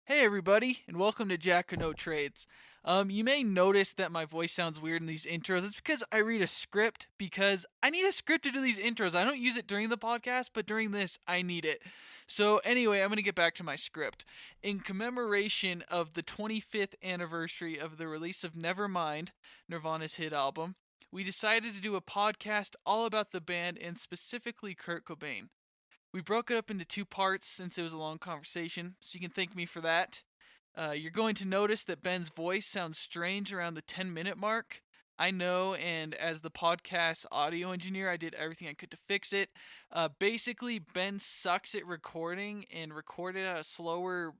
Hey everybody, and welcome to Jack of No Trades. You may notice that my voice sounds weird in these intros. It's because I read a script because I need a script to do these intros. I don't use it during the podcast, but during this, I need it. So anyway, I'm going to get back to my script. In commemoration of the 25th anniversary of the release of Nevermind, Nirvana's hit album, we decided to do a podcast all about the band and specifically Kurt Cobain. We broke it up into two parts since it was a long conversation, so you can thank me for that. You're going to notice that Ben's voice sounds strange around the 10-minute mark. I know, and as the podcast audio engineer, I did everything I could to fix it. Basically, Ben sucks at recording and recorded at a slower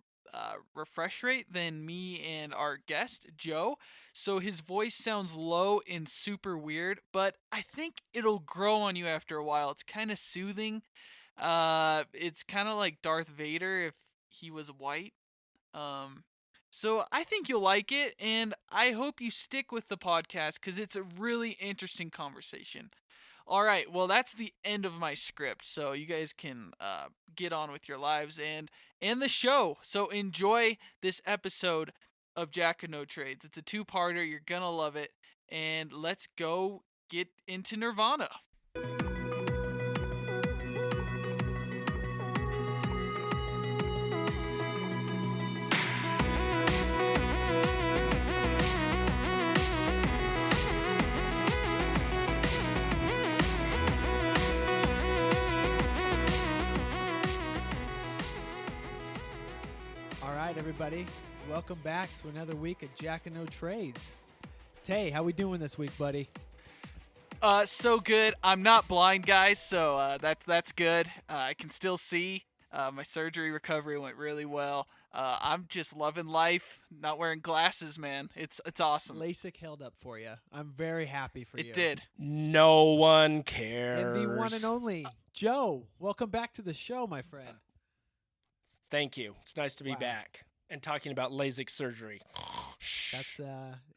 refresh rate than me and our guest, Joe. So his voice sounds low and super weird, but I think it'll grow on you after a while. It's kind of soothing. It's kind of like Darth Vader if he was white. Um, so I think you'll like it, and I hope you stick with the podcast because it's a really interesting conversation. All right, well that's the end of my script, so you guys can get on with your lives and the show. So enjoy this episode of Jack of No Trades. It's a two-parter. You're gonna love it, and let's go get into Nirvana. All right, everybody. Welcome back to another week of Jack of No Trades. Tay, how we doing this week, buddy? So good. I'm not blind, guys, so that's good. I can still see. My surgery recovery went really well. I'm just loving life. Not wearing glasses, man. It's awesome. LASIK held up for you. I'm very happy for you. It did. No one And cares. the one and only Joe. Welcome back to the show, my friend. Thank you. It's nice to be Wow. back and talking about LASIK surgery. That's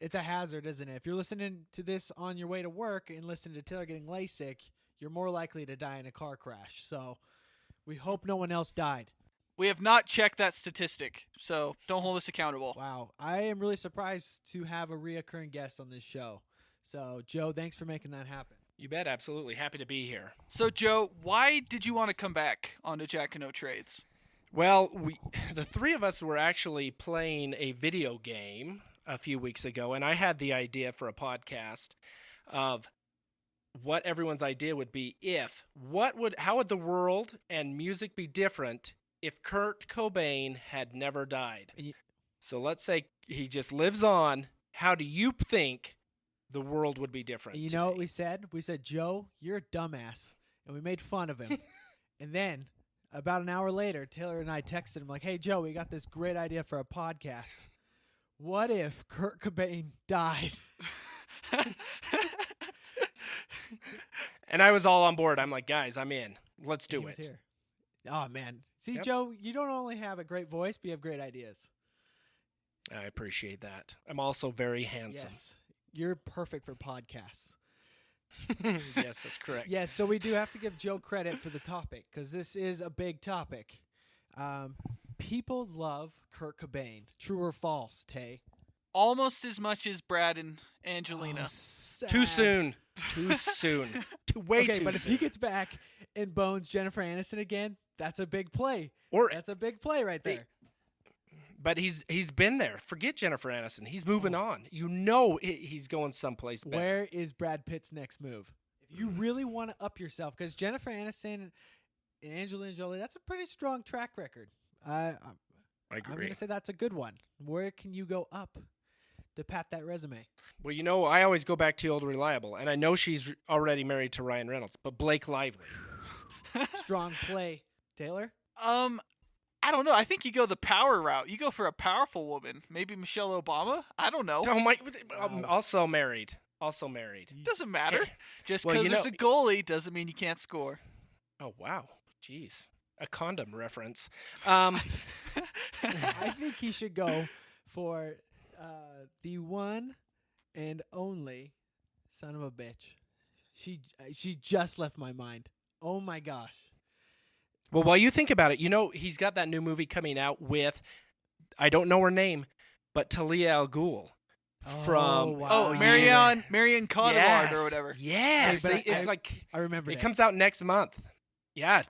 it's a hazard, isn't it? If you're listening to this on your way to work and listening to Taylor getting LASIK, you're more likely to die in a car crash. So we hope no one else died. We have not checked that statistic, so don't hold us accountable. Wow. I am really surprised to have a reoccurring guest on this show. So, Joe, thanks for making that happen. You bet. Absolutely. Happy to be here. So, Joe, why did you want to come back onto Jack of No Trades? Well, the three of us were actually playing a video game a few weeks ago, and I had the idea for a podcast of what everyone's idea would be how would the world and music be different if Kurt Cobain had never died? So let's say he just lives on. How do you think the world would be different? And you know what we said? We said, Joe, you're a dumbass. And we made fun of him. And then about an hour later, Taylor and I texted him like, hey, Joe, we got this great idea for a podcast. What if Kurt Cobain died? And I was all on board. I'm like, guys, I'm in. Let's do He was it. here. Oh, man. See, Yep. Joe, you don't only have a great voice, but you have great ideas. I appreciate that. I'm also very handsome. Yes. You're perfect for podcasts. Yes, that's correct. Yes, so we do have to give Joe credit for the topic because this is a big topic. People love Kurt Cobain. True or false, Tay? Almost as much as Brad and Angelina. Too Sad. soon. Too soon. Way Okay, too but if soon. he gets back and bones Jennifer Aniston again, that's a big play. Or, That's a big play right there. but he's been there. Forget Jennifer Aniston. He's moving on. You know he's going someplace better. Where is Brad Pitt's next move? If you really want to up yourself, because Jennifer Aniston and Angelina Jolie, that's a pretty strong track record. I I'm agree. going to say that's a good one. Where can you go up to pat that resume? Well, you know, I always go back to Old Reliable, and I know she's already married to Ryan Reynolds, but Blake Lively. Strong play, Taylor. I don't know. I think you go the power route. You go for a powerful woman. Maybe Michelle Obama. I don't know. Oh my! Wow. Also married. Also married. Doesn't matter. Just Well, because you there's know- a goalie doesn't mean you can't score. Oh wow! Jeez, a condom reference. I think he should go for the one and only son of a bitch. She just left my mind. Oh my gosh. Well, while you think about it, you know he's got that new movie coming out with I don't know her name, but Talia Al Ghul from wow. Marianne Cotillard or whatever. Yes, Hey, but it's like I remember it that. comes out next month. Yeah,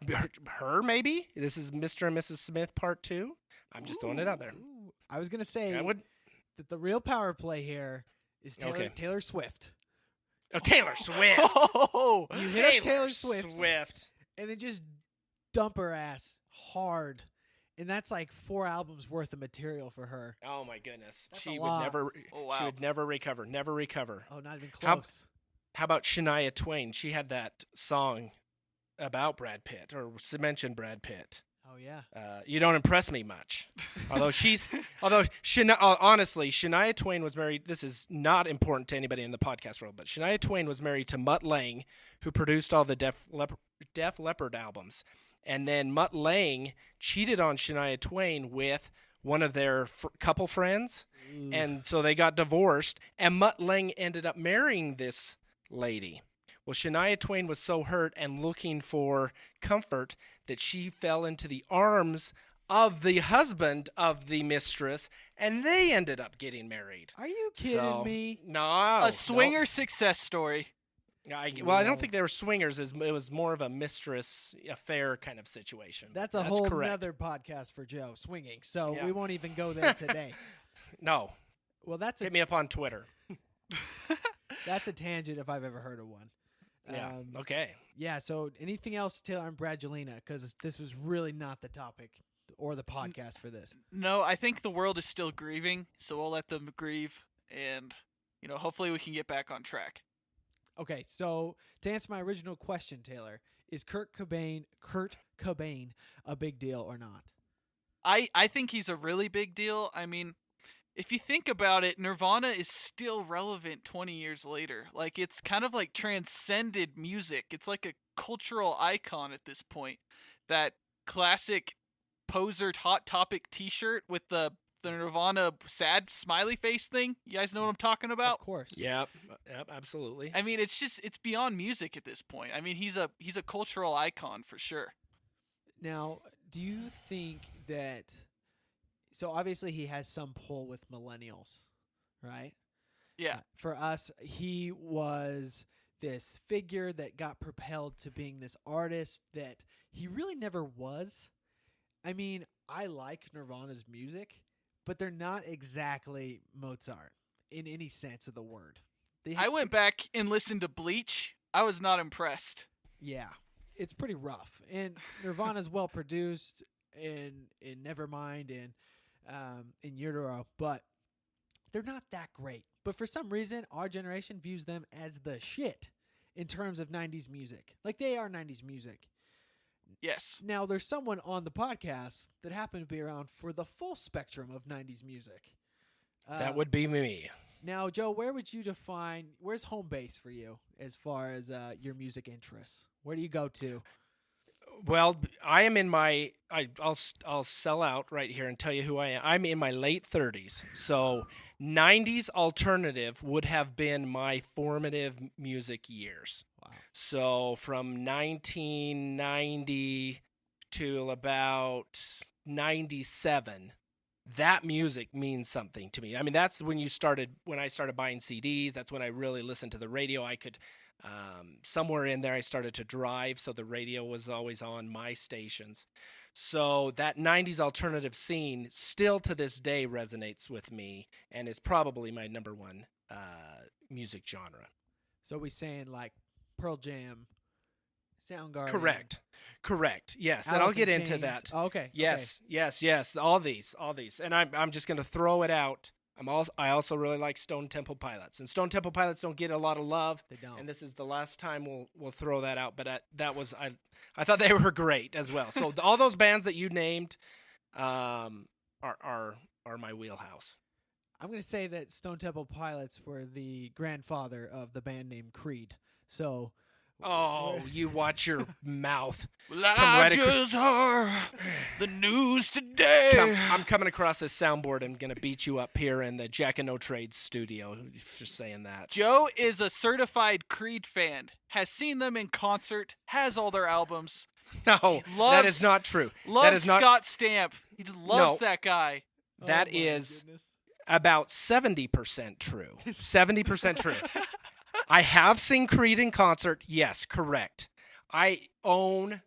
her maybe. This is Mr. and Mrs. Smith Part 2. I'm just throwing it out there. Ooh. I was gonna say I would. that the real power play here is Taylor Swift. Oh, Taylor Swift. Oh, You hit up Taylor Swift, Swift. and then just dump her ass hard, and that's like 4 albums worth of material for her. Oh my goodness. That's She a would lot. never. Oh, wow. She would never recover. Never recover. Oh, not even How- close. How about Shania Twain? She had that song about Brad Pitt, or mentioned Brad Pitt. Oh yeah. You don't impress me much. Honestly, Shania Twain was married. This is not important to anybody in the podcast world, but Shania Twain was married to Mutt Lange, who produced all the Def Leppard albums. And then Mutt Lange cheated on Shania Twain with one of their couple friends, Ooh. and so they got divorced. And Mutt Lange ended up marrying this lady. Well, Shania Twain was so hurt and looking for comfort that she fell into the arms of the husband of the mistress, and they ended up getting married. Are you kidding me? No. a swinger success story. I don't think they were swingers. It was more of a mistress affair kind of situation. That's a whole correct. nother podcast for Joe, swinging. So Yeah. we won't even go there today. No. Well, that's Hit me up on Twitter. a tangent if I've ever heard of one. Yeah. Okay. Yeah. So anything else, Taylor and Bradgelina? Because this was really not the topic or the podcast for this. No, I think the world is still grieving, so we'll let them grieve, and hopefully we can get back on track. Okay. So to answer my original question, Taylor, is Kurt Cobain a big deal or not? I think he's a really big deal. I mean, if you think about it, Nirvana is still relevant 20 years later. Like, it's kind of like transcended music. It's like a cultural icon at this point. That classic poser Hot Topic t-shirt with the Nirvana sad smiley face thing. You guys know what I'm talking about? Of course. Yep. Absolutely. I mean, it's beyond music at this point. I mean, he's a cultural icon for sure. Now, do you think that? So obviously he has some pull with millennials, right? Yeah. For us, he was this figure that got propelled to being this artist that he really never was. I mean, I like Nirvana's music, but they're not exactly Mozart in any sense of the word. I went back and listened to Bleach. I was not impressed. Yeah, it's pretty rough. And Nirvana's well produced in Nevermind and in Utero, but they're not that great. But for some reason, our generation views them as the shit in terms of 90s music. Like, they are 90s music. Yes. Now, there's someone on the podcast that happened to be around for the full spectrum of 90s music. That would be me. Now, Joe, where's home base for you as far as your music interests? Where do you go to? Well, I am in my. I'll sell out right here and tell you who I am. I'm in my late 30s, so 90s alternative would have been my formative music years. Wow. So from 1990 to about 97, that music means something to me. I mean, that's when I started buying CDs. That's when I really listened to the radio. I could. Somewhere in there I started to drive, so the radio was always on my stations. So that 90s alternative scene still to this day resonates with me and is probably my number one music genre. So we saying like Pearl Jam, Soundgarden. Correct. Yes, and Alice I'll get in into Chains. that. Oh, okay. Yes. All these. And I'm just going to throw it out. I also really like Stone Temple Pilots, and Stone Temple Pilots don't get a lot of love. They don't. And this is the last time we'll throw that out. But I thought they were great as well. So all those bands that you named, are my wheelhouse. I'm going to say that Stone Temple Pilots were the grandfather of the band named Creed. So. Oh, you watch your mouth. Well, I just heard the news today. I'm coming across this soundboard and going to beat you up here in the Jack and No Trades studio for saying that. Joe is a certified Creed fan, has seen them in concert, has all their albums. No, that is not true. Loves that is not, Scott Stamp. He just loves that guy. That Oh my is goodness. about 70% true. 70% true. I have seen Creed in concert. Yes, correct. I own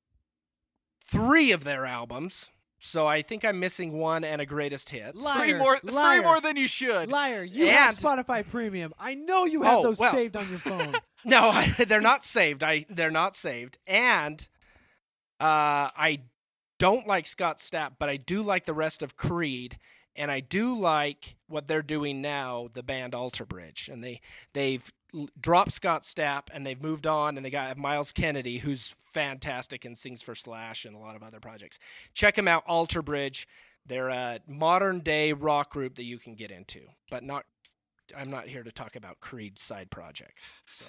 3 of their albums, so I think I'm missing one and a greatest hits. Liar, Three liar. more than you should. Liar, you have And- Spotify Premium. I know you have Oh, those well. saved on your phone. No, they're not saved. They're not saved. And I don't like Scott Stapp, but I do like the rest of Creed, and I do like what they're doing now, the band Alter Bridge. And they've dropped Scott Stapp, and they've moved on, and they got Miles Kennedy, who's fantastic and sings for Slash and a lot of other projects. Check them out, Alter Bridge. They're a modern-day rock group that you can get into, but not. I'm not here to talk about Creed side projects. So.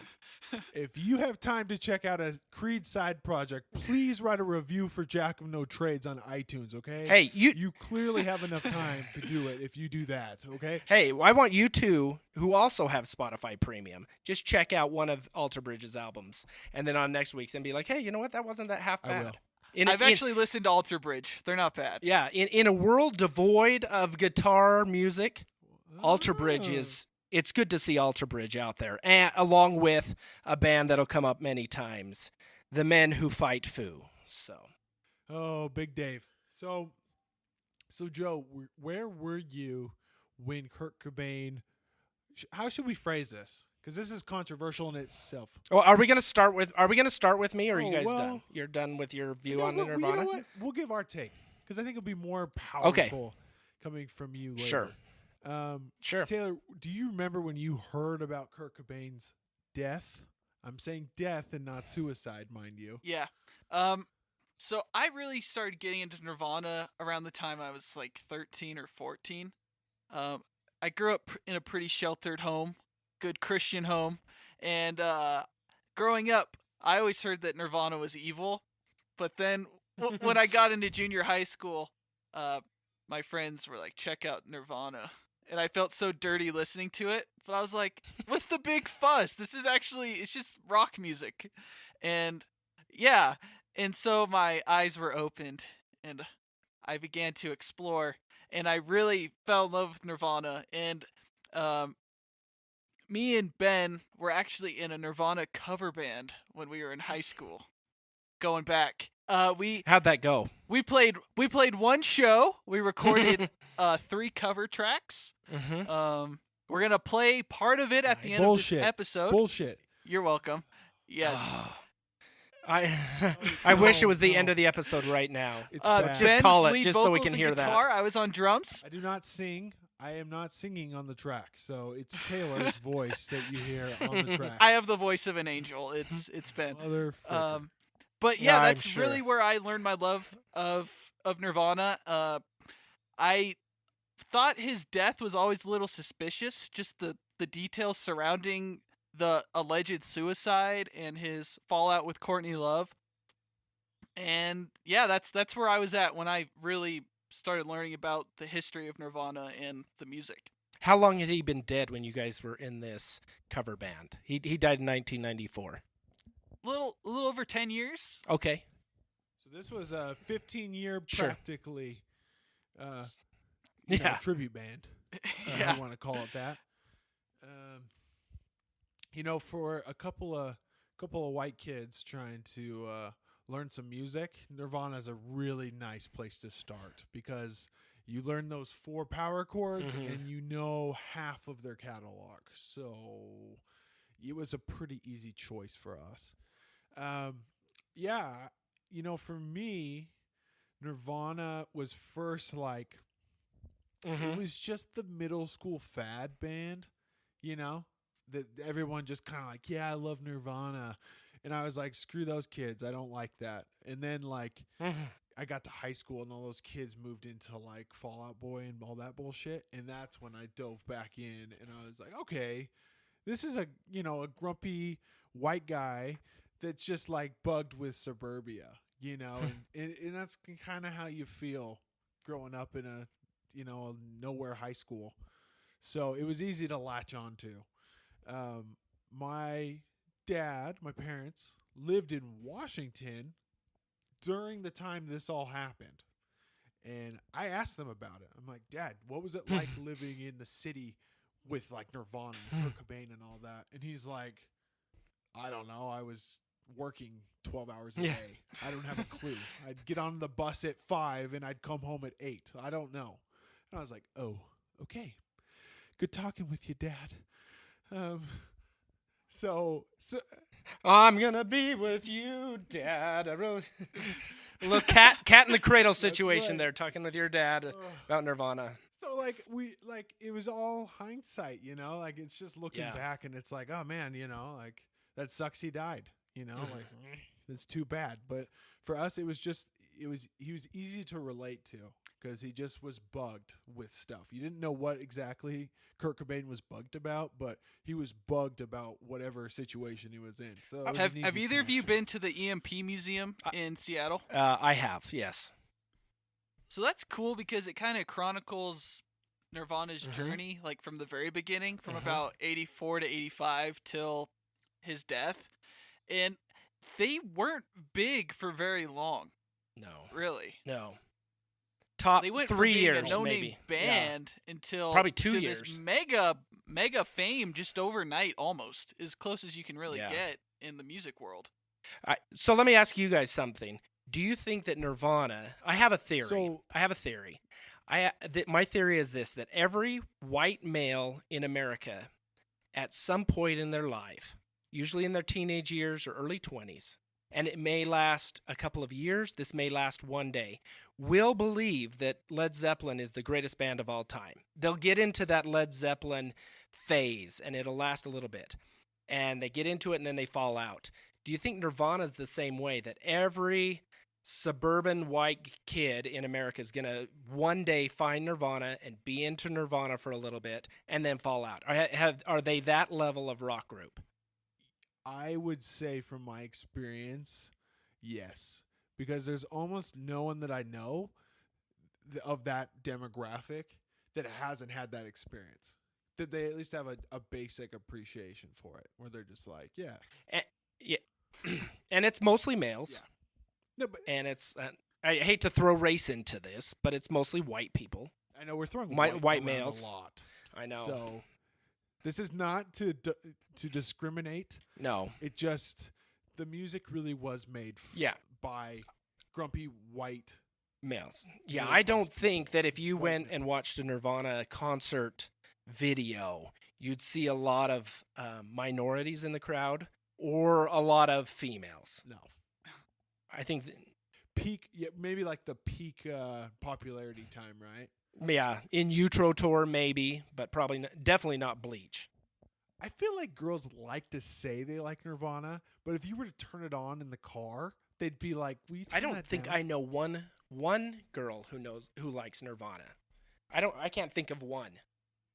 If you have time to check out a Creed side project, please write a review for Jack of No Trades on iTunes, okay? Hey, You clearly have enough time to do it if you do that, okay? Hey, I want you two, who also have Spotify Premium, just check out one of Alter Bridge's albums, and then on next week's and be like, hey, you know what? That wasn't that half I bad. will. I've actually listened to Alter Bridge. They're not bad. Yeah, in a world devoid of guitar music, Alter Bridge is. It's good to see Alter Bridge out there, and along with a band that'll come up many times, the Men Who Fight Foo. So, Oh, Big Dave. So Joe, where were you when Kurt Cobain? How should we phrase this? Because this is controversial in itself. oh, are we gonna start with me, or are you Oh, guys well, done? You're done with your view You know on what- Nirvana? You know what? We'll give our take because I think it'll be more powerful coming from you later. Sure. Sure. Taylor, do you remember when you heard about Kurt Cobain's death? I'm saying death and not suicide, mind you. Yeah. So I really started getting into Nirvana around the time I was like 13 or 14. I grew up in a pretty sheltered home, good Christian home, and growing up, I always heard that Nirvana was evil. But then when I got into junior high school, my friends were like, check out Nirvana. And I felt so dirty listening to it. But I was like, what's the big fuss? It's just rock music. And yeah. And so my eyes were opened and I began to explore. And I really fell in love with Nirvana. And me and Ben were actually in a Nirvana cover band when we were in high school. Going back. How'd that go? We played one show. We recorded 3 cover tracks. Mm-hmm. We're gonna play part of it at the end Bullshit. of this episode. Bullshit. You're welcome. Yes. I wish it was the end of the episode right now. It's bad. just Ben's call it, lead just so we vocals can and hear that. guitar. I was on drums. I do not sing. I am not singing on the track, so it's Taylor's voice that you hear on the track. I have the voice of an angel. It's Ben. Motherfucker. But yeah, I'm that's sure. really where I learned my love of Nirvana. I thought his death was always a little suspicious, just the details surrounding the alleged suicide and his fallout with Courtney Love. And yeah, that's where I was at when I really started learning about the history of Nirvana and the music. How long had he been dead when you guys were in this cover band? He died in 1994. A little over 10 years. Okay. So this was a 15-year Sure. practically Yeah. tribute band. Yeah. If you want to call it that. For a couple of white kids trying to learn some music, Nirvana is a really nice place to start because you learn those 4 power chords Mhm. and you know half of their catalog. So it was a pretty easy choice for us. For me, Nirvana was first like it was just the middle school fad band, that everyone just kind of like, yeah, I love Nirvana. And I was like, screw those kids. I don't like that. And then like I got to high school and all those kids moved into like Fall Out Boy and all that bullshit. And that's when I dove back in and I was like, okay, this is a grumpy white guy that's just like bugged with suburbia, and that's kind of how you feel growing up in a nowhere high school. So it was easy to latch on to. My parents lived in Washington during the time this all happened. And I asked them about it. I'm like, Dad, what was it like living in the city with like Nirvana and Kurt Cobain and all that? And he's like, I don't know. I was working 12 hours a Yeah. day. I don't have a clue. I'd get on the bus at 5 and I'd come home at 8. I don't know. And I was like, oh, okay. Good talking with you, Dad. So I'm gonna be with you, Dad. I really a little cat in the cradle situation right. there, talking with your dad about Nirvana. So it was all hindsight, you know, like it's just looking Yeah. back and it's like, oh man, you know, like that sucks he died, you know, like it's too bad. But for us, he was easy to relate to because he just was bugged with stuff. You didn't know what exactly Kurt Cobain was bugged about, but he was bugged about whatever situation he was in. So it was Have an easy either of you connection. been to the EMP Museum in Seattle? I have, yes. So that's cool because it kind of chronicles Nirvana's journey, like from the very beginning, from about 84 to 85 till his death. And they weren't big for very long, No, really. no. Top They went 3 from being years, a no-name maybe. band until Probably 2 to years. this mega fame just overnight, almost as close as you can really Yeah. get in the music world. So let me ask you guys something. Do you think that Nirvana? I have a theory. So- I have a theory. My theory is this: that every white male in America, at some point in their life, usually in their teenage years or early 20s, and it may last a couple of years, this may last one day, will believe that Led Zeppelin is the greatest band of all time. They'll get into that Led Zeppelin phase, and it'll last a little bit. And they get into it, and then they fall out. Do you think Nirvana's the same way, that every suburban white kid in America is going to one day find Nirvana and be into Nirvana for a little bit and then fall out? Are they that level of rock group? I would say from my experience, yes, because there's almost no one that I know of that demographic that hasn't had that experience. That they at least have a basic appreciation for it, where they're just like, yeah, Yeah. And it's mostly males. Yeah. No, but And it's I hate to throw race into this, but it's mostly white people. I know we're throwing White around males. a lot. I know. So this is not to discriminate. No. It just the music really was made Yeah. by grumpy white. Males. Yeah, Middle I don't class think that if you white went men. and watched a Nirvana concert video, you'd see a lot of minorities in the crowd or a lot of females. No. I think, Peak, yeah, maybe like the peak popularity time, right? yeah, in Utro Tour maybe, but probably definitely not Bleach. I feel like girls like to say they like Nirvana, but if you were to turn it on in the car, they'd be like, "We." I don't think I know one girl who likes Nirvana. I can't think of one.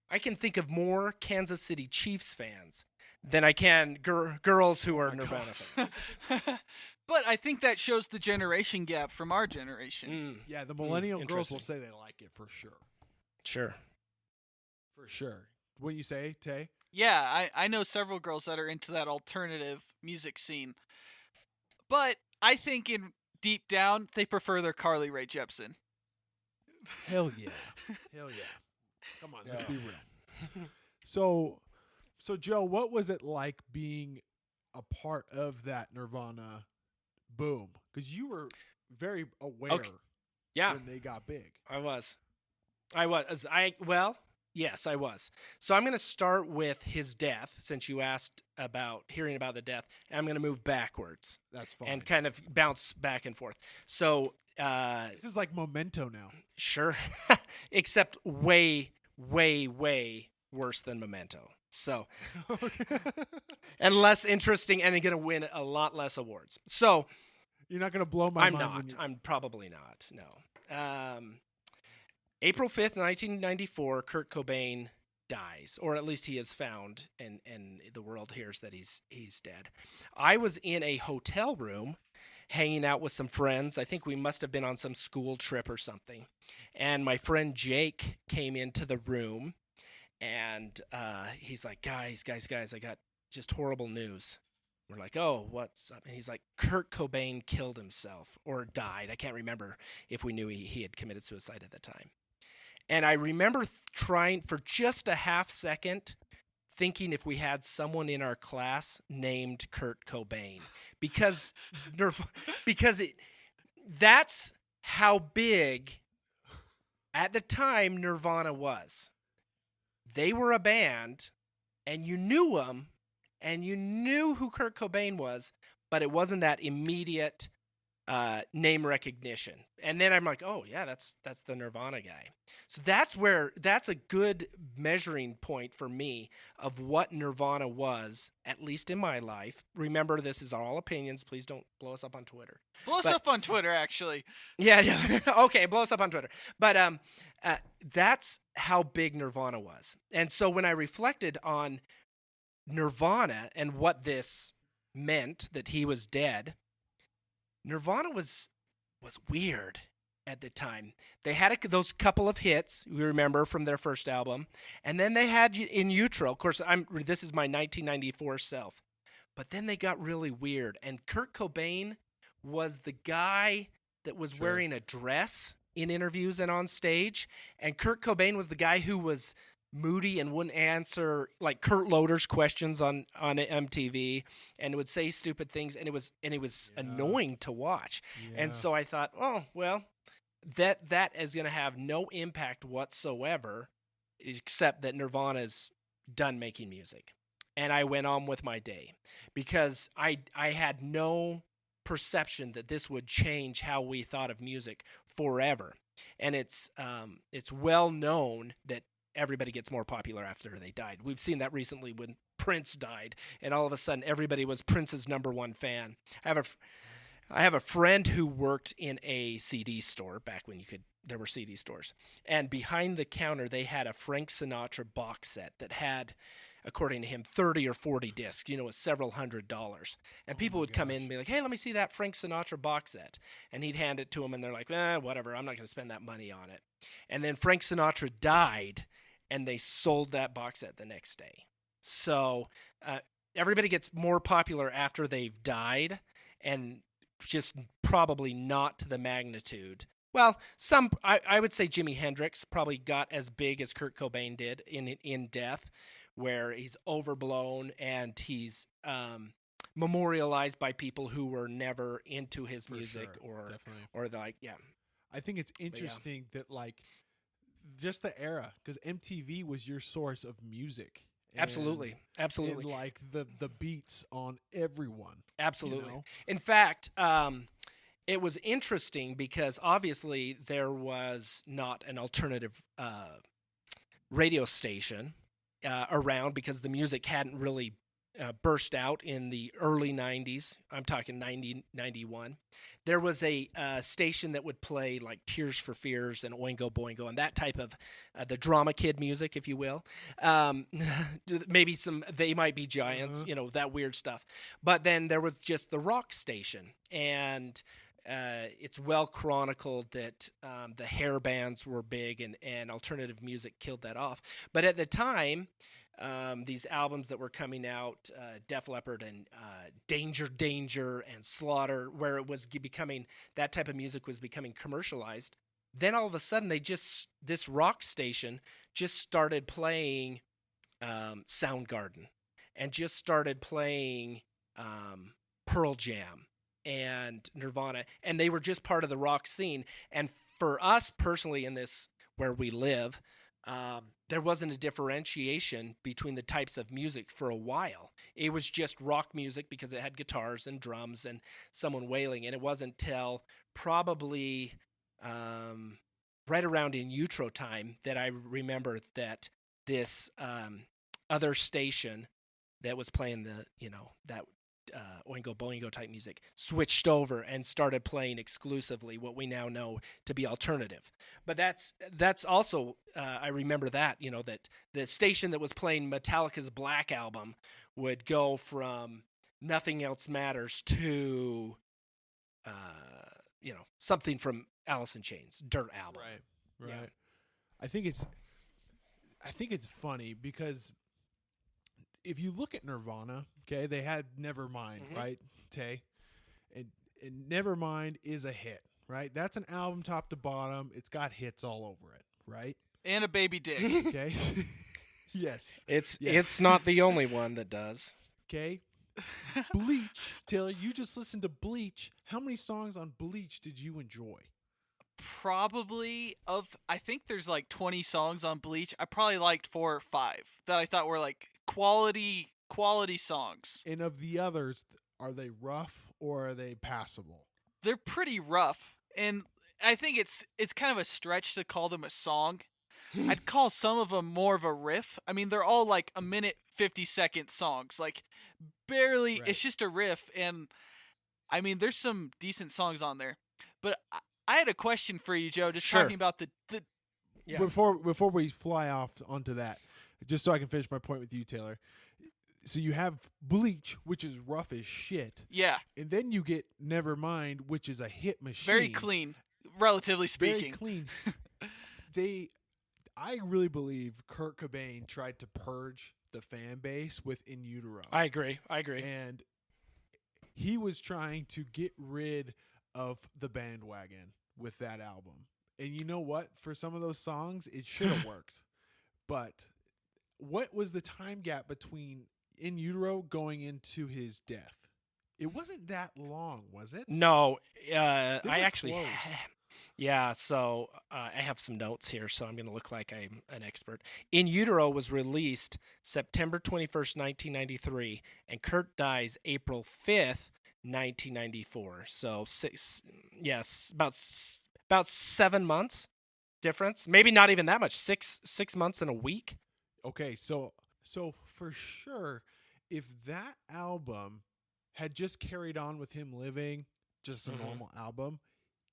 I can think of more Kansas City Chiefs fans than I can girls who are my Nirvana God. fans. But I think that shows the generation gap from our generation. Yeah, the millennial girls will interesting. say they like it for sure. Sure. For sure. What do you say, Tay? Yeah, I know several girls that are into that alternative music scene. But I think in deep down, they prefer their Carly Rae Jepsen. Hell yeah. Hell yeah. Come on, let's Yeah. be real. So Joe, what was it like being a part of that Nirvana boom? Because you were very aware Yeah, when they got big. I was. Yes, I was. So I'm going to start with his death, since you asked about hearing about the death, and I'm going to move backwards That's fine. and kind of bounce back and forth. So, This is like Memento now. sure, except way, way, way worse than Memento. So, and less interesting, and going to win a lot less awards. So, You're not going to blow my I'm mind. not. I'm probably not. No. April 5th, 1994, Kurt Cobain dies, or at least he is found, and the world hears that he's dead. I was in a hotel room hanging out with some friends. I think we must have been on some school trip or something. And my friend Jake came into the room, and he's like, guys, I got just horrible news. We're like, oh, what's up? And he's like, Kurt Cobain killed himself or died. I can't remember if we knew he had committed suicide at the time. And I remember trying for just a half second, thinking if we had someone in our class named Kurt Cobain, because that's how big at the time Nirvana was. They were a band, and you knew them, and you knew who Kurt Cobain was, but it wasn't that immediate name recognition. And then I'm like, oh yeah, that's the Nirvana guy. So that's a good measuring point for me of what Nirvana was, at least in my life. Remember, this is all opinions. Please don't blow us up on Twitter. Blow us up on Twitter, actually. Yeah. Okay, blow us up on Twitter. But that's how big Nirvana was. And so when I reflected on Nirvana and what this meant, that he was dead, Nirvana was weird at the time. They had those couple of hits, we remember, from their first album, and then they had In Utero. Of course, this is my 1994 self. But then they got really weird, and Kurt Cobain was the guy that was wearing a dress in interviews and on stage, and Kurt Cobain was the guy who was moody and wouldn't answer like Kurt Loder's questions on MTV, and would say stupid things, and it was annoying to watch. And so I thought, oh well, that is going to have no impact whatsoever, except that Nirvana's done making music. And I went on with my day because I had no perception that this would change how we thought of music forever. And it's well known that everybody gets more popular after they died. We've seen that recently when Prince died, and all of a sudden everybody was Prince's #1 fan. I have a friend who worked in a CD store back when there were CD stores, and behind the counter they had a Frank Sinatra box set that had, according to him, 30 or 40 discs, was several $100s. And people would come in and be like, hey, let me see that Frank Sinatra box set. And he'd hand it to them, and they're like, whatever, I'm not going to spend that money on it. And then Frank Sinatra died, and they sold that box set the next day. So everybody gets more popular after they've died, and just probably not to the magnitude. Well, I would say Jimi Hendrix probably got as big as Kurt Cobain did in death, where he's overblown and he's memorialized by people who were never into his music or I think it's interesting that like just the era, because MTV was your source of music. Absolutely. And like the beats on everyone. Absolutely. In fact, it was interesting because obviously there was not an alternative radio station around, because the music hadn't really burst out in the early 90s. I'm talking 90, 91. There was a station that would play like Tears for Fears and Oingo Boingo and that type of the drama kid music, if you will. Maybe some They Might Be Giants, that weird stuff. But then there was just the rock station, and it's well chronicled that the hair bands were big, and alternative music killed that off. But at the time, these albums that were coming out, Def Leppard and Danger and Slaughter, where it was becoming, that type of music was becoming commercialized, then all of a sudden this rock station just started playing Soundgarden, and just started playing Pearl Jam and Nirvana, and they were just part of the rock scene. And for us personally, in this where we live, there wasn't a differentiation between the types of music for a while. It was just rock music because it had guitars and drums and someone wailing. And it wasn't till probably right around In Utero time that I remember that this other station that was playing that Oingo Boingo type music switched over and started playing exclusively what we now know to be alternative. But that's also I remember that that the station that was playing Metallica's Black Album would go from Nothing Else Matters to something from Alice in Chains, Dirt album. Right. Yeah. I think it's funny because if you look at Nirvana, okay, they had Nevermind, Mhm. right, Tay? And Nevermind is a hit, right? That's an album top to bottom. It's got hits all over it, right? And a baby dick. Okay. Yes. It's Yes. not the only one that does. Okay. Bleach, Taylor, you just listened to Bleach. How many songs on Bleach did you enjoy? Probably I think there's like 20 songs on Bleach. I probably liked 4 or 5 that I thought were like quality songs. And of the others, are they rough or are they passable? They're pretty rough, and I think it's kind of a stretch to call them a song. I'd call some of them more of a riff. I mean, they're all like a minute 50-second songs. Like barely, Right. it's just a riff, and I mean, there's some decent songs on there. But I had a question for you, Joe. Just Sure. talking about the Yeah. Before we fly off onto that, just so I can finish my point with you, Taylor. So you have Bleach, which is rough as shit, yeah, and then you get Nevermind, which is a hit machine. very clean, relatively Very speaking. clean. I really believe Kurt Cobain tried to purge the fan base with In Utero. I agree. And he was trying to get rid of the bandwagon with that album. And you know what? For some of those songs, it should have worked. But what was the time gap between In Utero going into his death? It wasn't that long, was it? No, They I were actually. close. Yeah, so I have some notes here, so I'm going to look like I'm an expert. In Utero was released September 21st, 1993, and Kurt dies April 5th, 1994. So about 7 months difference. Maybe not even that much. Six months and a week. Okay, so for sure, if that album had just carried on with him living, just a Mhm. normal album,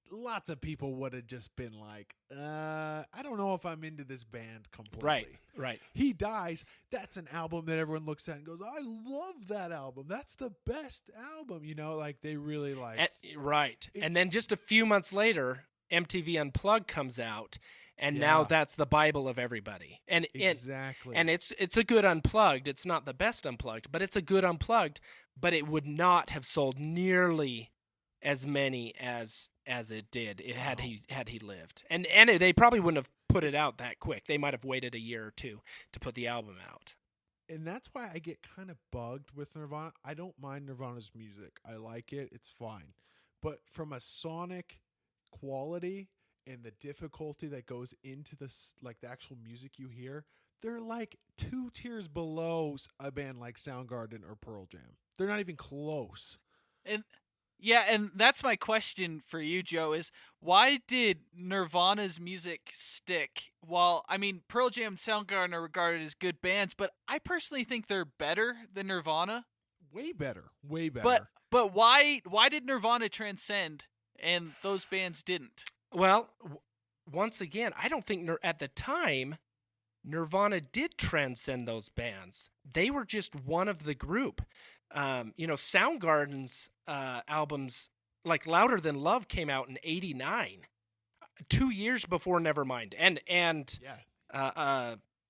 lots of people would have just been like, I don't know if I'm into this band completely. Right. He dies. That's an album that everyone looks at and goes, I love that album. That's the best album. You know, like they really like. Right. It- And then just a few months later, MTV Unplugged comes out, and now Yeah. that's the Bible of everybody. And Exactly. and it's a good Unplugged. It's not the best Unplugged, but it's a good Unplugged. But it would not have sold nearly as many as it did had he lived. And they probably wouldn't have put it out that quick. They might have waited a year or two to put the album out. And that's why I get kind of bugged with Nirvana. I don't mind Nirvana's music. I like it. It's fine. But from a sonic quality and the difficulty that goes into this, like the actual music you hear, they're like 2 tiers below a band like Soundgarden or Pearl Jam. They're not even close. And yeah, and that's my question for you, Joe, is why did Nirvana's music stick? While, I mean, Pearl Jam and Soundgarden are regarded as good bands, but I personally think they're better than Nirvana. Way better. Way better. But why did Nirvana transcend and those bands didn't? Well, once again, I don't think at the time Nirvana did transcend those bands. They were just one of the group. Soundgarden's albums like Louder Than Love came out in '89, 2 years before Nevermind, and yeah.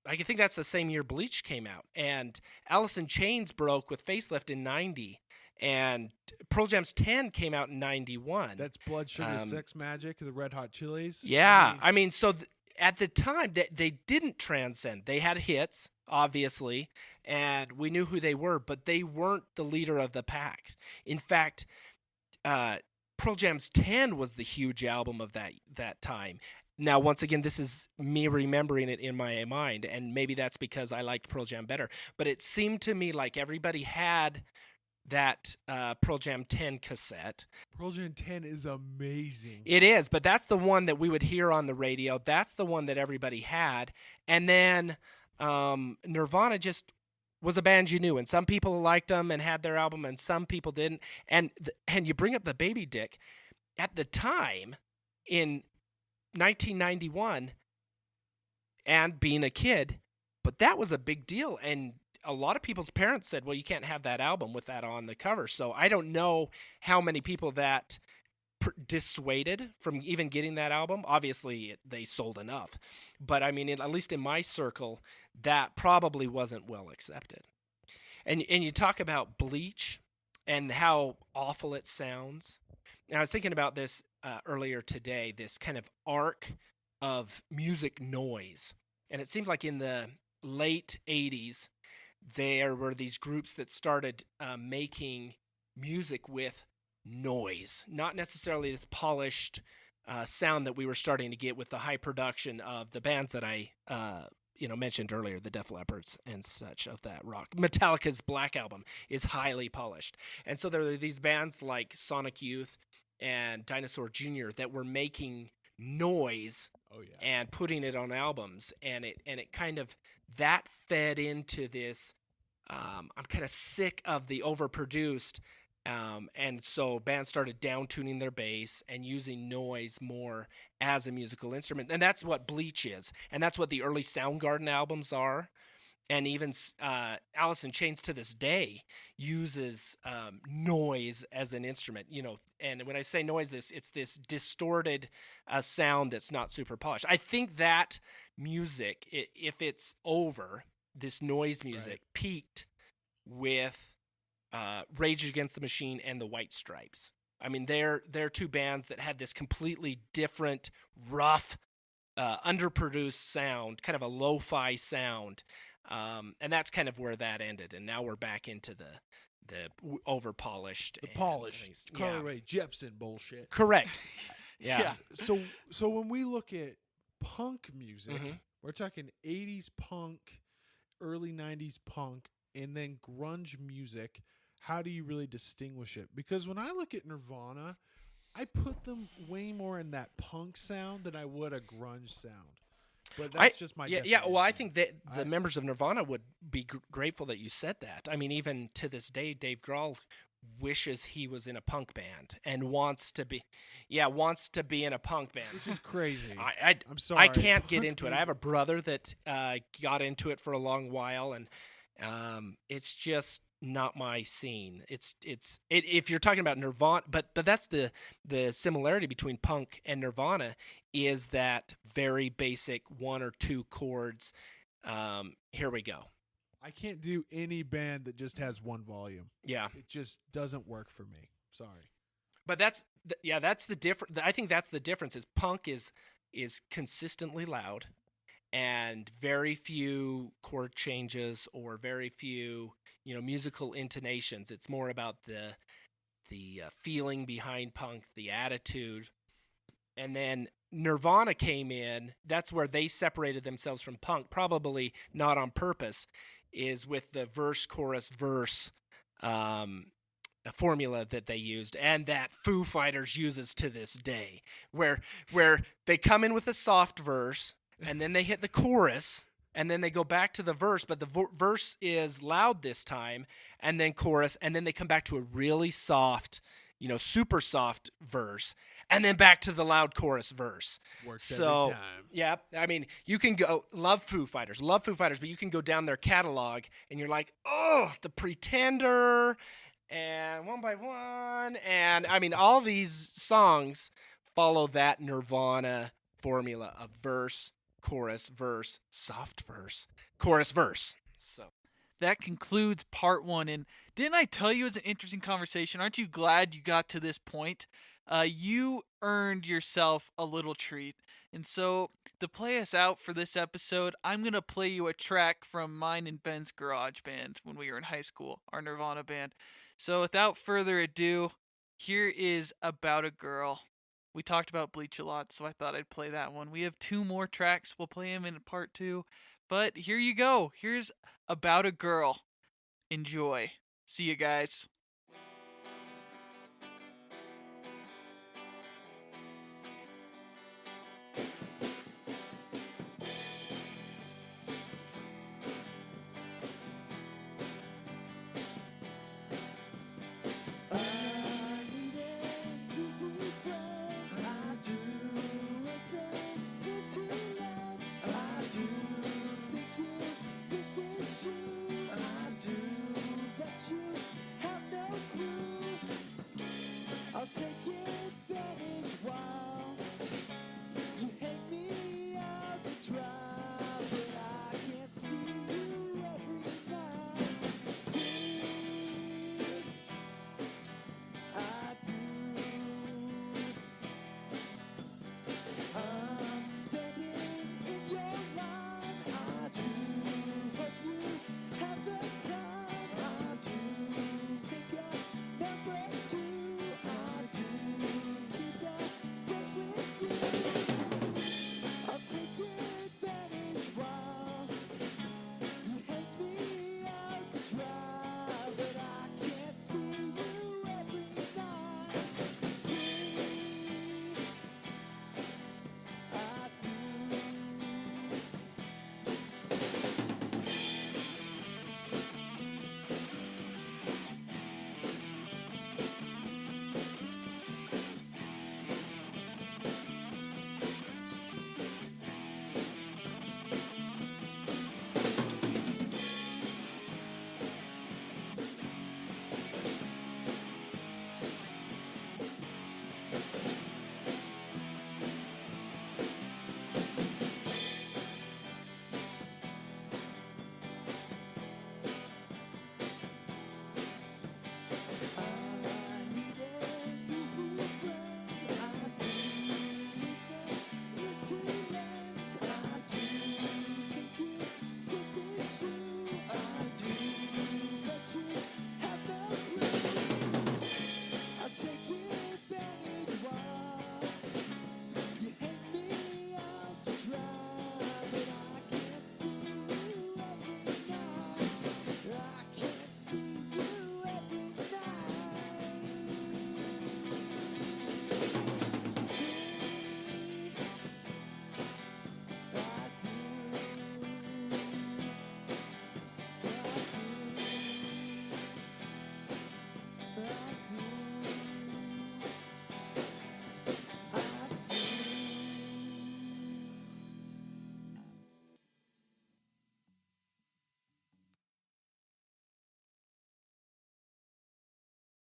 I think that's the same year Bleach came out, and Alice in Chains broke with Facelift in '90, and Pearl Jam's 10 came out in '91. That's Blood Sugar Sex Magic, the Red Hot Chilies. Yeah, I mean, so at the time they didn't transcend. They had hits, obviously, and we knew who they were, but they weren't the leader of the pack. In fact, Pearl Jam's 10 was the huge album of that time. Now, once again, this is me remembering it in my mind, and maybe that's because I liked Pearl Jam better. But it seemed to me like everybody had that Pearl Jam 10 cassette. Pearl Jam 10 is amazing. It is, but that's the one that we would hear on the radio. That's the one that everybody had. And then Nirvana just was a band you knew, and some people liked them and had their album, and some people didn't. And you bring up the Baby Dick. At the time, in 1991, and being a kid, but that was a big deal, and a lot of people's parents said, well, you can't have that album with that on the cover. So I don't know how many people that dissuaded from even getting that album. Obviously, they sold enough. But I mean, at least in my circle, that probably wasn't well accepted. And you talk about Bleach and how awful it sounds. And I was thinking about this earlier today, this kind of arc of music noise. And it seems like in the late 80s, there were these groups that started making music with noise, not necessarily this polished sound that we were starting to get with the high production of the bands that I mentioned earlier, the Def Leppards and such of that rock. Metallica's Black Album is highly polished. And so there are these bands like Sonic Youth and Dinosaur Jr. that were making noise and putting it on albums, and it kind of that fed into this I'm kind of sick of the overproduced, and so bands started down-tuning their bass and using noise more as a musical instrument. And that's what Bleach is, and that's what the early Soundgarden albums are. And even Alice in Chains to this day uses noise as an instrument, And when I say noise, it's this distorted sound that's not super polished. I think that music, if it's over, this noise music peaked with Rage Against the Machine and the White Stripes. I mean, they're two bands that had this completely different, rough, underproduced sound, kind of a lo-fi sound. And that's kind of where that ended, and now we're back into the over-polished, polished Carly Rae Jepsen bullshit. Correct. Yeah. So when we look at punk music, Mm-hmm. we're talking 80s punk, early 90s punk, and then grunge music. How do you really distinguish it? Because when I look at Nirvana, I put them way more in that punk sound than I would a grunge sound. But that's just my definition. Well, I think that the members of Nirvana would be grateful that you said that. I mean, even to this day, Dave Grohl wishes he was in a punk band and wants to be in a punk band, which is crazy. I'm sorry, I can't get into it. I have a brother that got into it for a long while, and it's just not my scene. If you're talking about Nirvana, but that's the similarity between punk and Nirvana is that very basic one or two chords. Here we go. I can't do any band that just has one volume. Yeah, it just doesn't work for me. Sorry, but that's the difference. I think that's the difference. Is punk is consistently loud, and very few chord changes or very few musical intonations. It's more about the feeling behind punk, the attitude. And then Nirvana came in. That's where they separated themselves from punk, probably not on purpose, is with the verse, chorus, verse formula that they used, and that Foo Fighters uses to this day, where they come in with a soft verse, and then they hit the chorus, and then they go back to the verse, but the verse is loud this time, and then chorus, and then they come back to a really soft, super soft verse, and then back to the loud chorus verse. Works every time. Yeah, I mean, you can go, love Foo Fighters, but you can go down their catalog, and you're like, oh, The Pretender, and One by One, and I mean, all these songs follow that Nirvana formula of verse, chorus, verse, soft verse, chorus, verse. So that concludes part 1. And didn't I tell you it's an interesting conversation? Aren't you glad you got to this point? You earned yourself a little treat. And so to play us out for this episode, I'm going to play you a track from mine and Ben's garage band when we were in high school, our Nirvana band. So without further ado, here is About a Girl. We talked about Bleach a lot, so I thought I'd play that one. We have 2 more tracks. We'll play them in part 2. But here you go. Here's About a Girl. Enjoy. See you guys.